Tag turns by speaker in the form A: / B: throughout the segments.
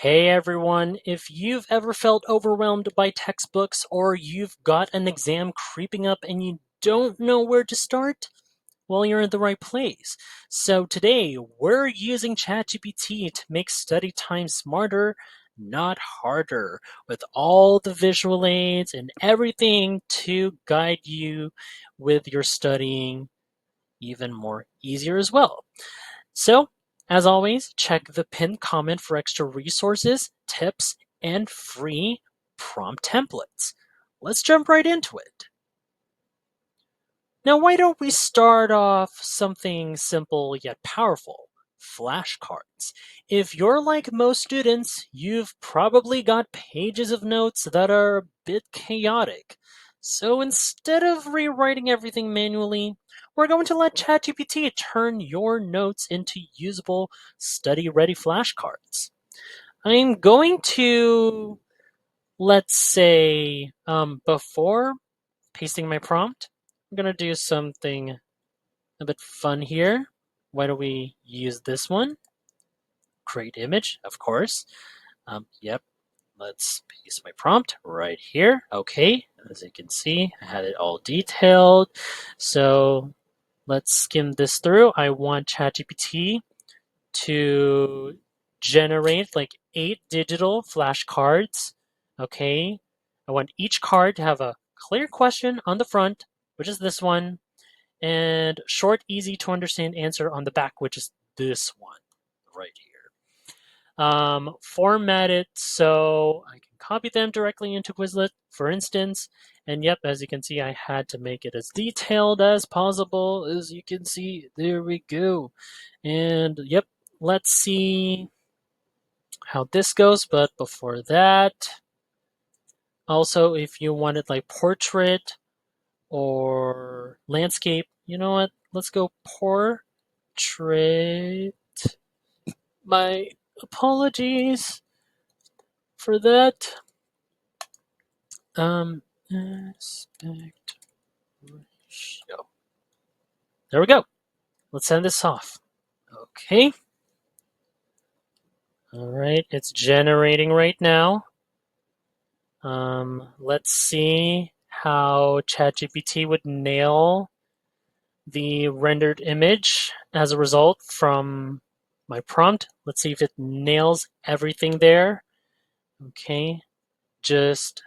A: Hey everyone, if you've ever felt overwhelmed by textbooks or you've got an exam creeping up and you don't know where to start, well, you're in the right place. So today, we're using ChatGPT to make study time smarter, not harder, with all the visual aids and everything to guide you with your studying even more easier as well. So, as always, check the pinned comment for extra resources, tips, and free prompt templates. Let's jump right into it. Now, why don't we start off something simple yet powerful? Flashcards. If you're like most students, you've probably got pages of notes that are a bit chaotic. So instead of rewriting everything manually, we're going to let ChatGPT turn your notes into usable, study ready flashcards. I'm going to, let's say, before pasting my prompt, I'm going to do something a bit fun here. Why don't we use this one? Create image, of course. Yep, let's paste my prompt right here. Okay, as you can see, I had it all detailed. So let's skim this through. I want ChatGPT to generate like 8 digital flashcards. Okay, I want each card to have a clear question on the front, which is this one, and short, easy to understand answer on the back, which is this one right here. Format it so I can copy them directly into Quizlet, for instance. And yep, as you can see, I had to make it as detailed as possible. As you can see, there we go. And yep, let's see how this goes. But before that, also, if you wanted like portrait or landscape, you know what? Let's go portrait. My apologies for that. Aspect ratio. There we go. Let's send this off. Okay. All right, it's generating right now. Let's see how ChatGPT would nail the rendered image as a result from my prompt. Let's see if it nails everything there. Okay, just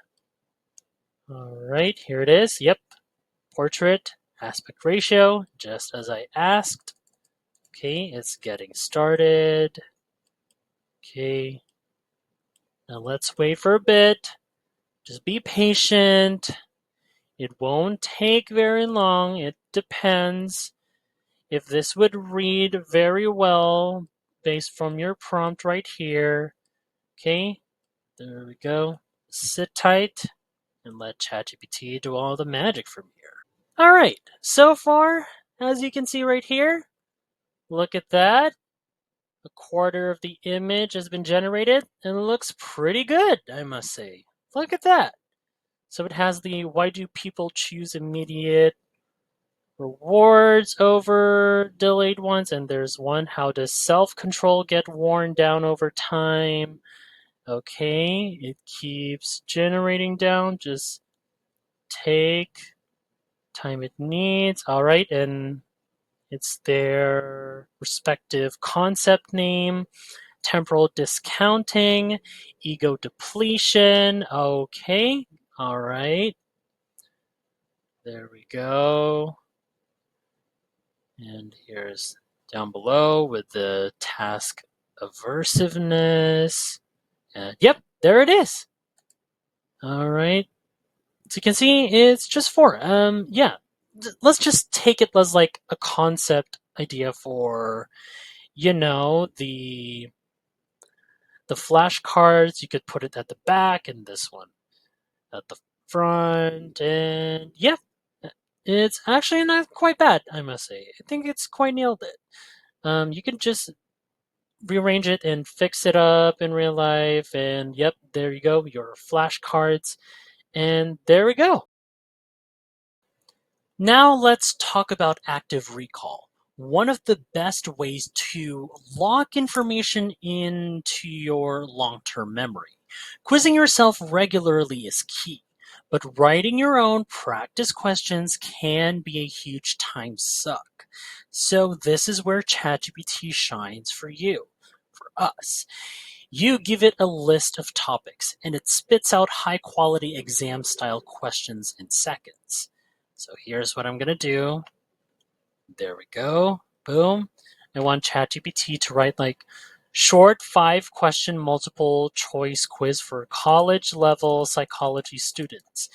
A: all right, here it is. Yep, portrait, aspect ratio, just as I asked. Okay, it's getting started. Okay, now let's wait for a bit. Just be patient. It won't take very long. It depends. If this would read very well based from your prompt right here. Okay, there we go. Sit tight and let ChatGPT do all the magic from here. All right, so far, as you can see right here, look at that. A quarter of the image has been generated and it looks pretty good, I must say. Look at that. So it has the why do people choose immediate rewards over delayed ones, and there's one how does self-control get worn down over time. Okay, it keeps generating down. Just take time it needs. All right, and it's their respective concept name. Temporal discounting, ego depletion. Okay, all right. There we go. And here's down below with the task aversiveness. And yep, there it is. All right. So you can see it's just 4. Yeah, let's just take it as like a concept idea for, the flashcards. You could put it at the back and this one at the front. And yeah, it's actually not quite bad, I must say. I think it's quite nailed it. You can just rearrange it and fix it up in real life. And yep, there you go, your flashcards. And there we go. Now let's talk about active recall. one of the best ways to lock information into your long-term memory. Quizzing yourself regularly is key, but writing your own practice questions can be a huge time suck. So this is where ChatGPT shines for you, for us. You give it a list of topics, and it spits out high-quality exam-style questions in seconds. So here's what I'm going to do. There we go. Boom. I want ChatGPT to write like short 5-question multiple choice quiz for college level psychology students.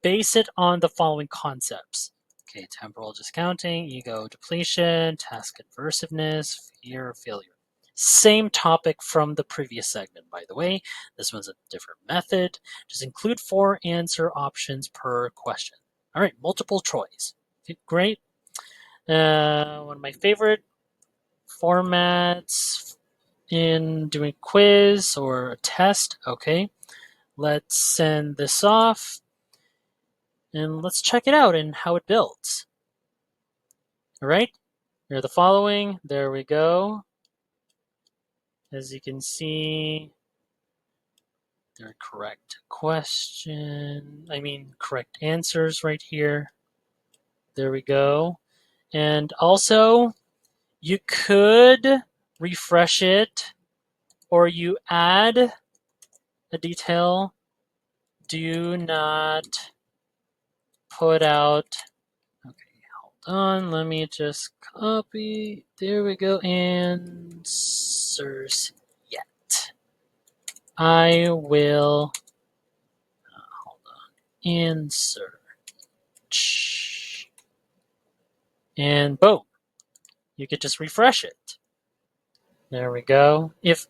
A: Base it on the following concepts. Okay, temporal discounting, ego depletion, task adversiveness, fear of failure. Same topic from the previous segment, by the way. This one's a different method. Just include 4 answer options per question. All right, multiple choice. Great. One of my favorite formats in doing quiz or a test. Okay, let's send this off and let's check it out and how it builds. All right, here are the following. There we go. As you can see, there are correct correct answers right here. There we go. And also, you could refresh it, or you add a detail. Do not put out. Okay, hold on. Let me just copy. There we go. Answers yet. I will. Hold on. Insert. And boom. You could just refresh it. There we go. If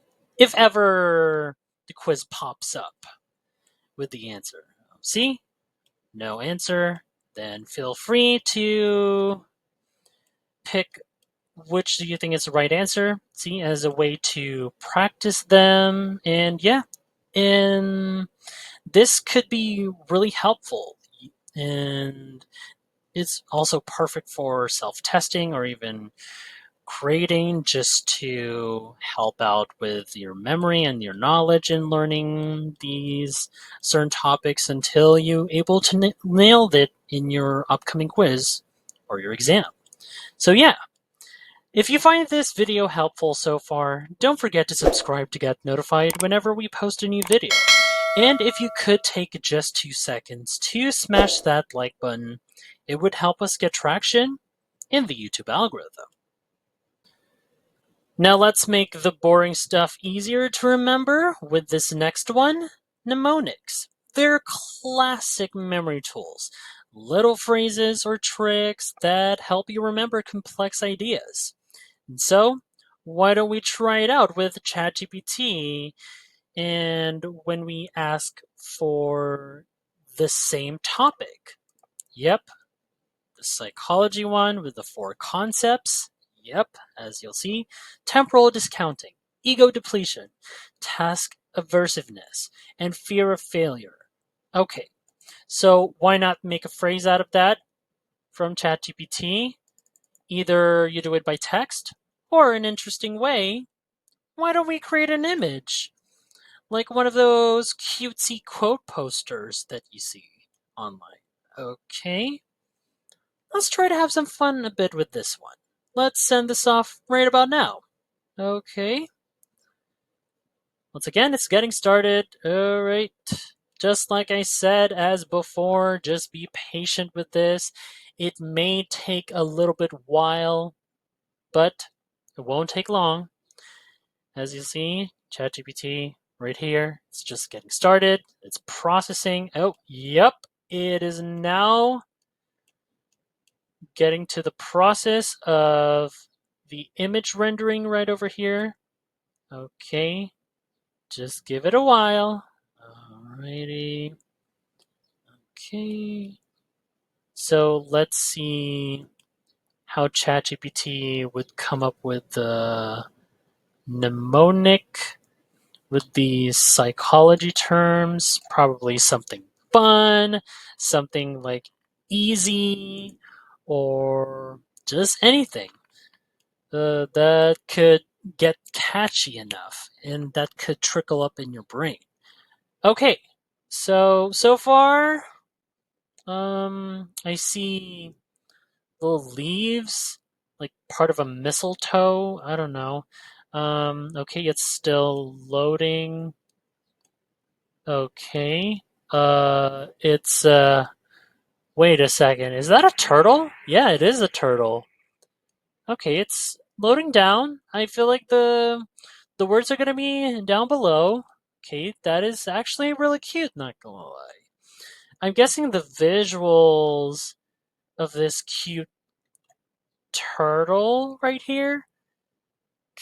A: ever the quiz pops up with the answer. See? No answer. Then feel free to pick which do you think is the right answer. See, as a way to practice them. And yeah, and this could be really helpful. And it's also perfect for self-testing or even grading, just to help out with your memory and your knowledge in learning these certain topics until you're able to nail it in your upcoming quiz or your exam. So yeah, if you find this video helpful so far, don't forget to subscribe to get notified whenever we post a new video. And if you could take just 2 seconds to smash that like button, it would help us get traction in the YouTube algorithm. Now let's make the boring stuff easier to remember with this next one, mnemonics. They're classic memory tools, little phrases or tricks that help you remember complex ideas. And so, why don't we try it out with ChatGPT, and when we ask for the same topic? Yep, the psychology one with the 4 concepts. Yep, as you'll see, temporal discounting, ego depletion, task aversiveness, and fear of failure. Okay, so why not make a phrase out of that from ChatGPT? Either you do it by text, or an interesting way, why don't we create an image? Like one of those cutesy quote posters that you see online. Okay, let's try to have some fun a bit with this one. Let's send this off right about now. Okay. Once again, it's getting started. All right. Just like I said as before, just be patient with this. It may take a little bit while, but it won't take long. As you see, ChatGPT right here, it's just getting started. It's processing. Oh, yep. It is now getting to the process of the image rendering right over here. Okay, just give it a while. Alrighty. Okay. So let's see how ChatGPT would come up with the mnemonic with these psychology terms. Probably something fun, something like easy, or just anything. that could get catchy enough and that could trickle up in your brain. Okay, so far, I see little leaves, like part of a mistletoe. I don't know. Okay, it's still loading. Okay. It's wait a second. Is that a turtle? Yeah, it is a turtle. Okay, it's loading down. I feel like the words are gonna be down below. Okay, that is actually really cute, not gonna lie. I'm guessing the visuals of this cute turtle right here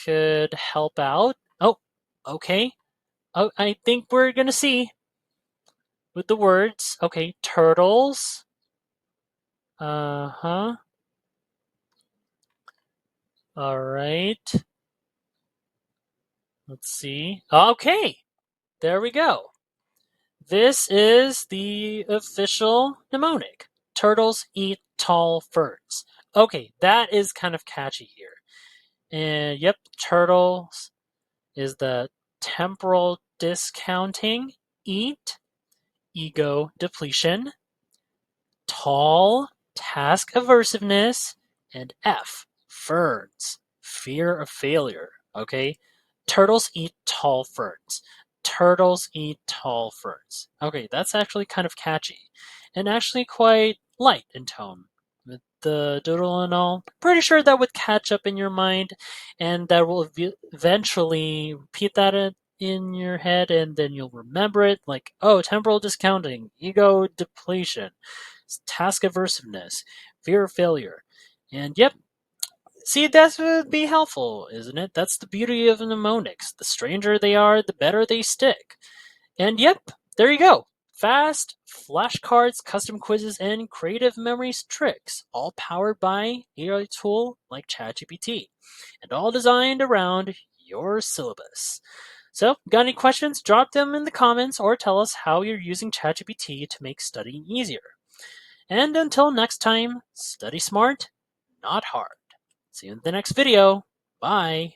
A: could help out. Oh, okay. Oh, I think we're gonna see with the words. Okay, turtles. Uh-huh. All right. Let's see. Okay, there we go. This is the official mnemonic. Turtles eat tall ferns. Okay, that is kind of catchy here. And yep, turtles is the temporal discounting, eat, ego depletion, tall, task aversiveness, and F, ferns, fear of failure. Okay, turtles eat tall ferns. Turtles eat tall ferns. Okay, that's actually kind of catchy and actually quite light in tone. With the doodle and all, pretty sure that would catch up in your mind, and that will eventually repeat that in your head, and then you'll remember it like, oh, temporal discounting, ego depletion, task aversiveness, fear of failure. And yep, see, that would be helpful, isn't it? That's the beauty of mnemonics. The stranger they are, the better they stick. And yep, there you go. Fast, flashcards, custom quizzes, and creative memories tricks, all powered by AI tool like ChatGPT, and all designed around your syllabus. So, got any questions? Drop them in the comments or tell us how you're using ChatGPT to make studying easier. And until next time, study smart, not hard. See you in the next video. Bye.